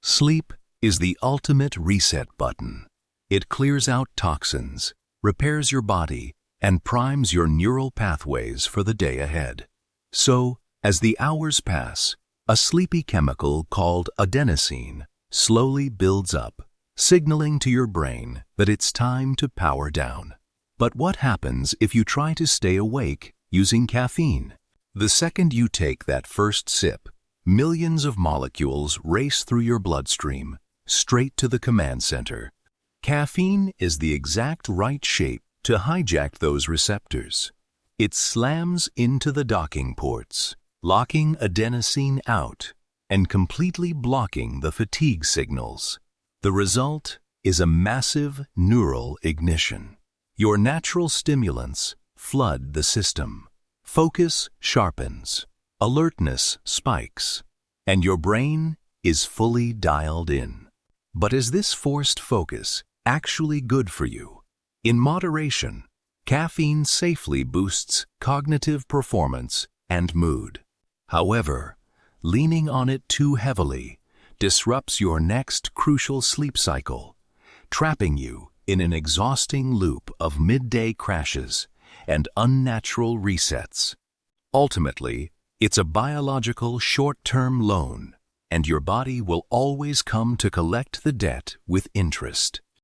Sleep is the ultimate reset button. It clears out toxins, repairs your body, and primes your neural pathways for the day ahead. So, as the hours pass, a sleepy chemical called adenosine slowly builds up, signaling to your brain that it's time to power down. But what happens if you try to stay awake using caffeine? The second you take that first sip, millions of molecules race through your bloodstream, straight to the command center. Caffeine is the exact right shape to hijack those receptors. It slams into the docking ports, locking adenosine out and completely blocking the fatigue signals. The result is a massive neural ignition. Your natural stimulants flood the system. Focus sharpens, alertness spikes, and your brain is fully dialed in. But is this forced focus actually good for you? In moderation, caffeine safely boosts cognitive performance and mood. However, leaning on it too heavily disrupts your next crucial sleep cycle, trapping you in an exhausting loop of midday crashes and unnatural resets. Ultimately, it's a biological short-term loan, and your body will always come to collect the debt with interest.